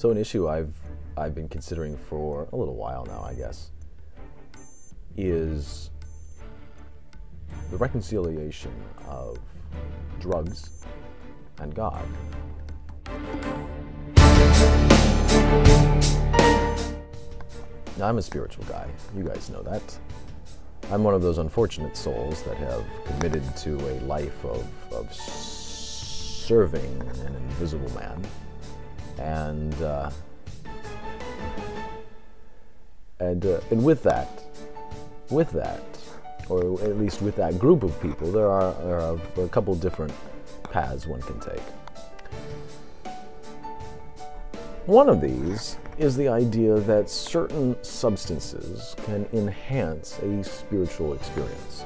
So an issue I've been considering for a little while now, I guess, is the reconciliation of drugs and God. Now, I'm a spiritual guy. You guys know that. I'm one of those unfortunate souls that have committed to a life of serving an invisible man. And with that, or at least with that group of people, there are a couple different paths one can take. One of these is the idea that certain substances can enhance a spiritual experience.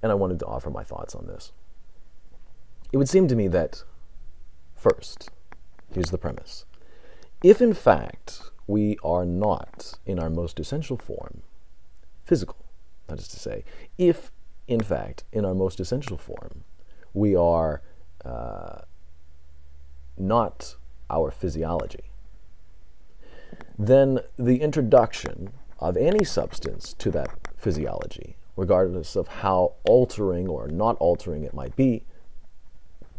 And I wanted to offer my thoughts on this. It would seem to me that, first, here's the premise. If in fact we are not in our most essential form, physical, that is to say, if in fact in our most essential form we are not our physiology, then the introduction of any substance to that physiology, regardless of how altering or not altering it might be,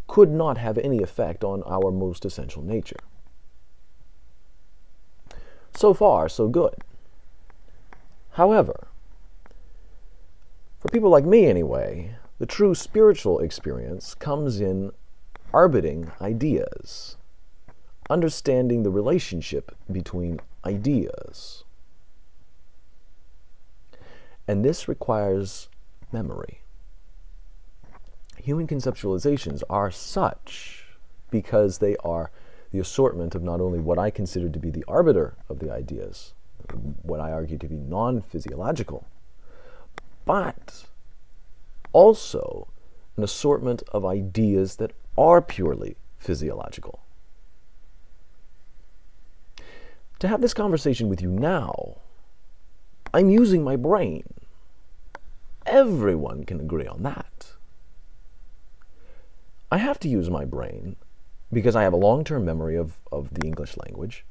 could not have any effect on our most essential nature. So far, so good. However, for people like me anyway, the true spiritual experience comes in orbiting ideas, understanding the relationship between ideas. And this requires memory. Human conceptualizations are such because they are the assortment of not only what I consider to be the arbiter of the ideas, what I argue to be non-physiological, but also an assortment of ideas that are purely physiological. To have this conversation with you now, I'm using my brain. Everyone can agree on that. I have to use my brain because I have a long-term memory of the English language.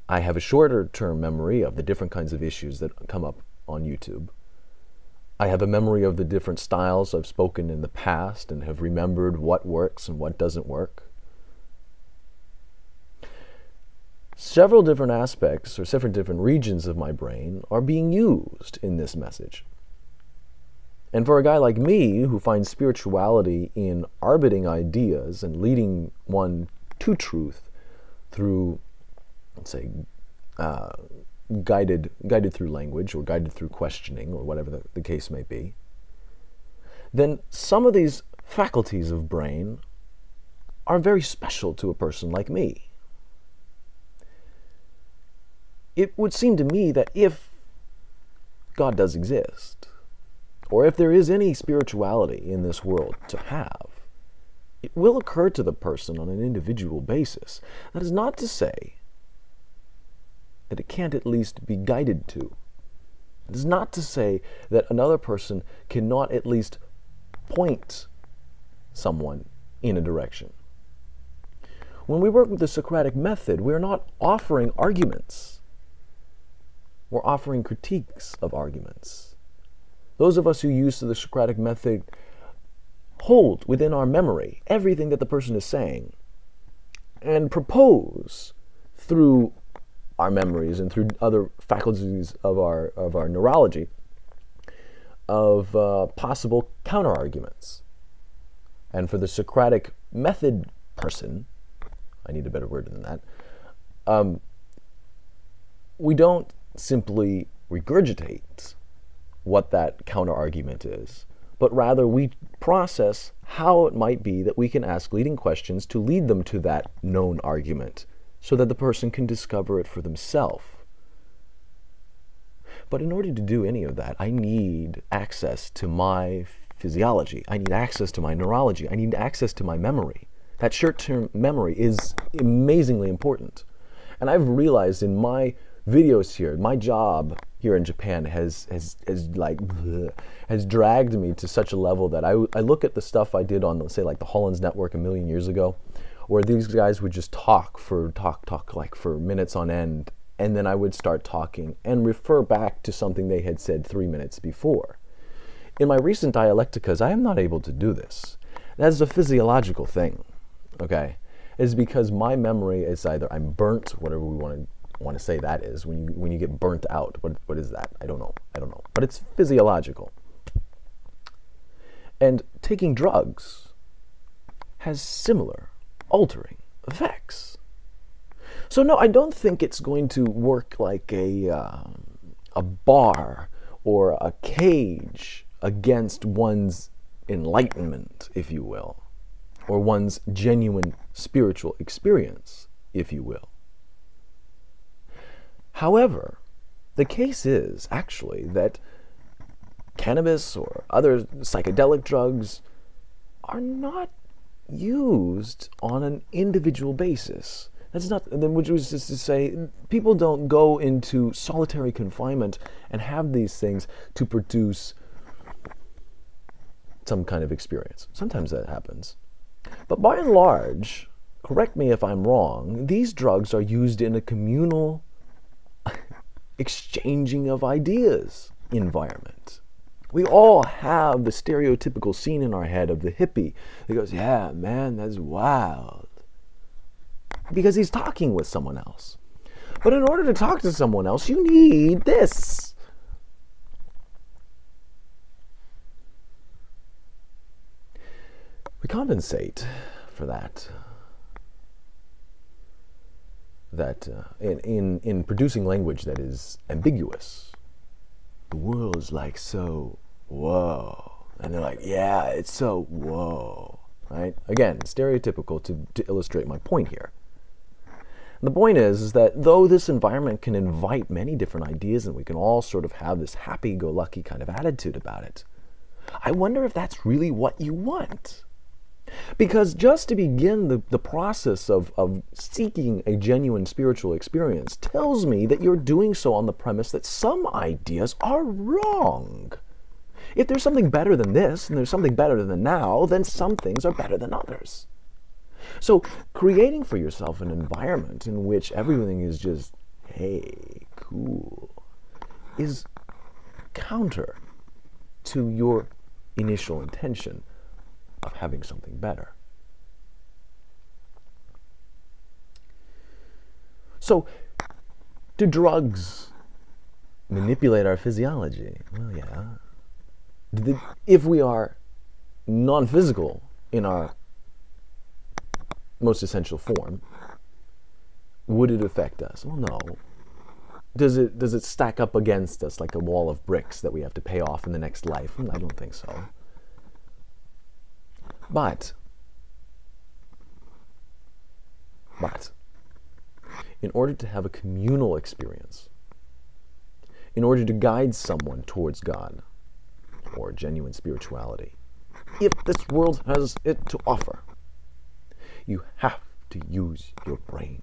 I have a shorter-term memory of the different kinds of issues that come up on YouTube. I have a memory of the different styles I've spoken in the past and have remembered what works and what doesn't work. Several different aspects or several different regions of my brain are being used in this message. And for a guy like me, who finds spirituality in orbiting ideas and leading one to truth through, let's say, guided through language or guided through questioning or whatever the case may be, then some of these faculties of brain are very special to a person like me. It would seem to me that if God does exist, or if there is any spirituality in this world to have, it will occur to the person on an individual basis. That is not to say that it can't at least be guided to. It is not to say that another person cannot at least point someone in a direction. When we work with the Socratic method, we're not offering arguments. We're offering critiques of arguments. Those of us who use the Socratic method hold within our memory everything that the person is saying and propose through our memories and through other faculties of our neurology of possible counter-arguments. And for the Socratic method person, I need a better word than that, we don't simply regurgitate what that counter-argument is, but rather we process how it might be that we can ask leading questions to lead them to that known argument so that the person can discover it for themselves. But in order to do any of that, I need access to my physiology. I need access to my neurology. I need access to my memory. That short-term memory is amazingly important. And I've realized in my videos here, my job here in Japan has dragged me to such a level that I look at the stuff I did on, let's say, like the Holland's Network a million years ago, Or these guys would just talk like for minutes on end, and then I would start talking and refer back to something they had said 3 minutes before. In my recent dialecticas, I am not able to do this. That is a physiological thing, okay? It's because my memory is either I'm burnt, whatever we want to say that is, when you get burnt out. What is that? I don't know. But it's physiological. And taking drugs has similar altering effects. So no, I don't think it's going to work like a bar or a cage against one's enlightenment, if you will, or one's genuine spiritual experience, if you will. However, the case is actually that cannabis or other psychedelic drugs are not used on an individual basis. That's not, which was just to say, people don't go into solitary confinement and have these things to produce some kind of experience. Sometimes that happens. But by and large, correct me if I'm wrong, these drugs are used in a communal exchanging of ideas environment. We all have the stereotypical scene in our head of the hippie that goes, yeah, man, that's wild. Because he's talking with someone else. But in order to talk to someone else, you need this. We compensate for that. In producing language that is ambiguous. The world's like so whoa. And they're like, yeah, it's so whoa. Right? Again, stereotypical to illustrate my point here. And the point is that though this environment can invite many different ideas and we can all sort of have this happy-go-lucky kind of attitude about it, I wonder if that's really what you want. Because just to begin the process of seeking a genuine spiritual experience tells me that you're doing so on the premise that some ideas are wrong. If there's something better than this, and there's something better than now, then some things are better than others. So creating for yourself an environment in which everything is just, hey, cool, is counter to your initial intention of having something better. So, do drugs manipulate our physiology? Well, yeah. If we are non-physical in our most essential form, would it affect us? Well, no. Does it stack up against us like a wall of bricks that we have to pay off in the next life? I don't think so. But, in order to have a communal experience, in order to guide someone towards God or genuine spirituality, if this world has it to offer, you have to use your brain.